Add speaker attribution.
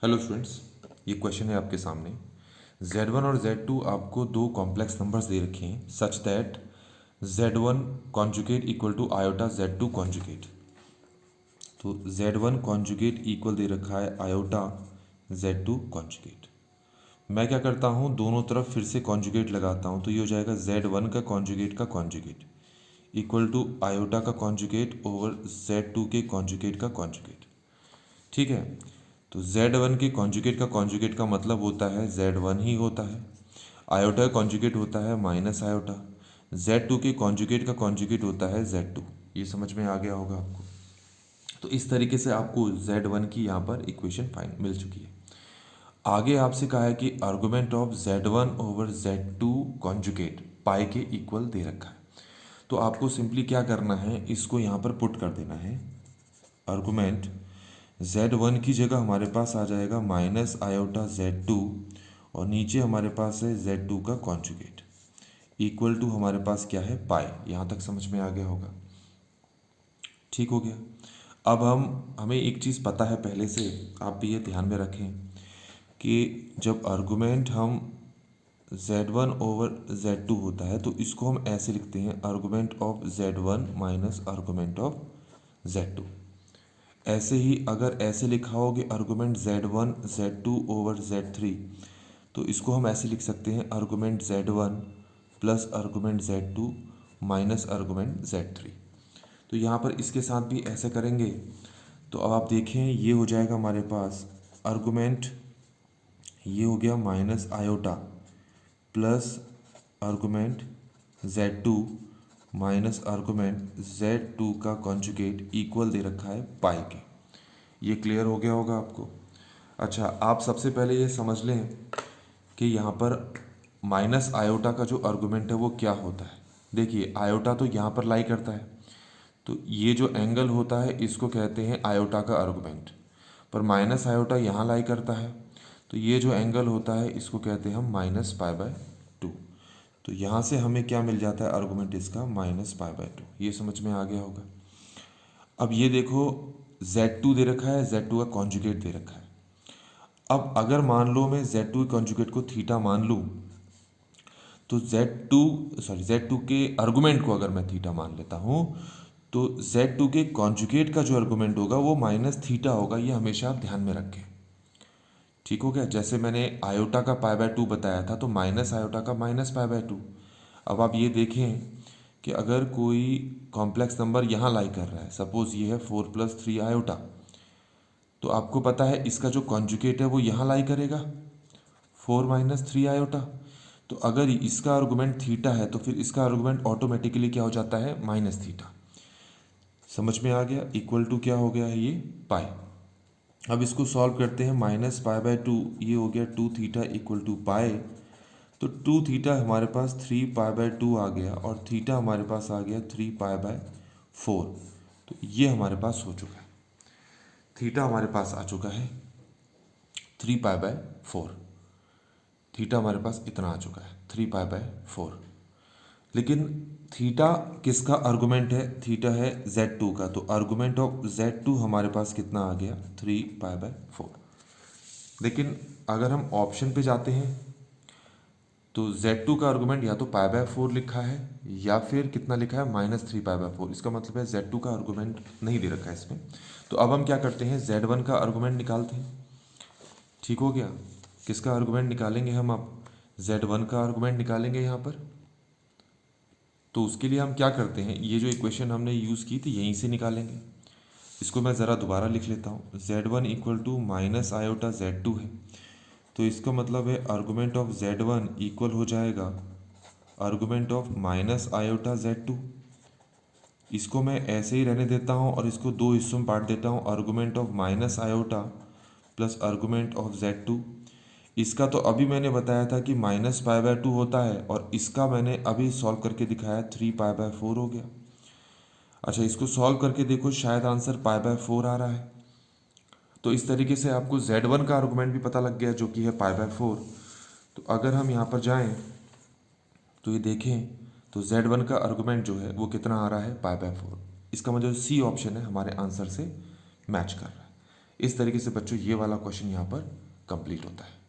Speaker 1: Hello students, ये question है आपके सामने। Z1 और Z2 आपको दो कॉम्प्लेक्स नंबर्स दे रखे हैं such that Z1 conjugate equal to iota Z2 conjugate. तो Z1 कॉन्जुगेट इक्वल दे रखा है आयोटा Z2 कॉन्जुगेट। मैं क्या करता हूँ, दोनों तरफ फिर से कॉन्जुगेट लगाता हूँ, तो ये हो जाएगा Z1 का कॉन्जुगेट इक्वल टू आयोटा का कॉन्जुगेट ओवर Z2 के कॉन्जुगेट का कॉन्जुगेट। ठीक है, तो Z1 के कॉन्जुगेट का मतलब होता है Z1 ही होता है। आयोटा का कॉन्जुगेट होता है माइनस आयोटा। Z2 के कॉन्जुगेट का कॉन्जुगेट होता है Z2। ये समझ में आ गया होगा आपको। तो इस तरीके से आपको Z1 की यहाँ पर इक्वेशन फाइन मिल चुकी है। आगे आपसे कहा है कि argument of Z1 over Z2 conjugate pi के इक्वल दे रखा है। तो आपको सिंपली क्या करना है, इसको यहाँ पर पुट कर देना है। आर्गुमेंट Z1 की जगह हमारे पास आ जाएगा माइनस आयोटा Z2 और नीचे हमारे पास है Z2 का कॉन्जुगेट इक्वल टू हमारे पास क्या है, पाई। यहाँ तक समझ में आ गया होगा। ठीक हो गया। अब हमें एक चीज़ पता है पहले से, आप भी ये ध्यान में रखें कि जब आर्गुमेंट हम Z1 ओवर Z2 होता है तो इसको हम ऐसे लिखते हैं, argument of Z1 minus argument of Z2। ऐसे ही अगर ऐसे लिखा हो कि argument Z1 Z2 over Z3, तो इसको हम ऐसे लिख सकते हैं, argument Z1 plus argument Z2 minus argument Z3। तो यहाँ पर इसके साथ भी ऐसे करेंगे तो अब आप देखें, ये हो जाएगा हमारे पास आर्गुमेंट, ये हो गया minus iota plus argument Z2 minus argument Z2 का कॉन्जुगेट इक्वल दे रखा है पाई के। ये क्लियर हो गया होगा आपको। अच्छा, आप सबसे पहले ये समझ लें कि यहाँ पर माइनस आयोटा का जो आर्गुमेंट है वो क्या होता है। देखिए, आयोटा तो यहाँ पर लाई करता है, तो ये जो एंगल होता है इसको कहते हैं आयोटा का आर्गुमेंट। पर माइनस आयोटा यहाँ लाई करता है, तो ये जो एंगल होता है इसको कहते हैं हम माइनस पाई बाय 2। तो यहाँ से हमें क्या मिल जाता है, आर्गुमेंट इसका माइनस पाई बाय 2। ये समझ में आ गया होगा। अब ये देखो, Z2 दे रखा है, Z2 का कॉन्जुगेट दे रखा है। अब अगर मान लो मैं Z2 के कॉन्जुगेट को थीटा मान लूँ, तो Z2 के आर्गुमेंट को अगर मैं थीटा मान लेता हूँ, तो Z2 के कॉन्जुगेट का जो आर्गुमेंट होगा वो माइनस थीटा होगा। ये हमेशा आप ध्यान में रखें। ठीक हो गया। जैसे मैंने आयोटा का पाई बाय 2 बताया था, तो माइनस आयोटा का माइनस पाई बाय 2। अब आप ये देखें कि अगर कोई कॉम्प्लेक्स नंबर यहाँ लाई कर रहा है, सपोज ये है 4 + 3 आयोटा, तो आपको पता है इसका जो कॉन्जुगेट है वो यहाँ लाई करेगा 4 - 3 आयोटा। तो अगर इसका आर्गुमेंट थीटा है तो फिर इसका आर्गुमेंट ऑटोमेटिकली क्या हो जाता है, माइनस थीटा। समझ में आ गया। इक्वल टू क्या हो गया है, ये पाई। अब इसको सॉल्व करते हैं, माइनस पाई बाय 2, ये हो गया 2 थीटा इक्वल टू पाई। तो 2 थीटा हमारे पास 3 पाई बाय 2 आ गया और थीटा हमारे पास आ गया 3 पाई बाय 4। तो ये हमारे पास हो चुका है, थीटा हमारे पास आ चुका है 3 पाई बाय 4। थीटा हमारे पास इतना आ चुका है 3 पाई बाय 4। लेकिन थीटा किसका आर्गुमेंट है, थीटा है Z2 का। तो आर्गुमेंट ऑफ Z2 हमारे पास कितना आ गया, 3 पाई बाय 4। लेकिन अगर हम ऑप्शन पे जाते हैं तो Z2 का आर्गुमेंट या तो पाई बाय 4 लिखा है या फिर कितना लिखा है, -3 पाई बाय 4। इसका मतलब है Z2 का आर्गुमेंट नहीं दे रखा है इसमें। तो अब हम क्या करते हैं, Z1 का आर्गुमेंट निकालते हैं। ठीक हो गया। किसका आर्गुमेंट निकालेंगे हम, अब Z1 का आर्गुमेंट निकालेंगे यहाँ पर। तो उसके लिए हम क्या करते हैं, ये जो इक्वेशन हमने यूज़ की थी यहीं से निकालेंगे। इसको मैं ज़रा दोबारा लिख लेता हूँ। Z1 equal to minus iota Z2 है, तो इसका मतलब है आर्गुमेंट ऑफ Z1 इक्वल हो जाएगा argument of minus iota Z2। इसको मैं ऐसे ही रहने देता हूँ और इसको दो हिस्सों में बांट देता हूँ, argument of minus iota plus argument of Z2। इसका तो अभी मैंने बताया था कि माइनस पाई बाय 2 होता है और इसका मैंने अभी सॉल्व करके दिखाया 3 पाई बाय 4 हो गया। अच्छा, इसको सॉल्व करके देखो, शायद आंसर पाई बाय 4 आ रहा है। तो इस तरीके से आपको Z1 का आर्गुमेंट भी पता लग गया जो कि है पाई बाय 4। तो अगर हम यहाँ पर जाएं तो ये देखें, तो Z1 का आर्गुमेंट जो है वो कितना आ रहा है, पाई बाय 4। इसका मतलब C ऑप्शन है हमारे आंसर से मैच कर रहा है। इस तरीके से बच्चों ये वाला क्वेश्चन यहाँ पर कंप्लीट होता है।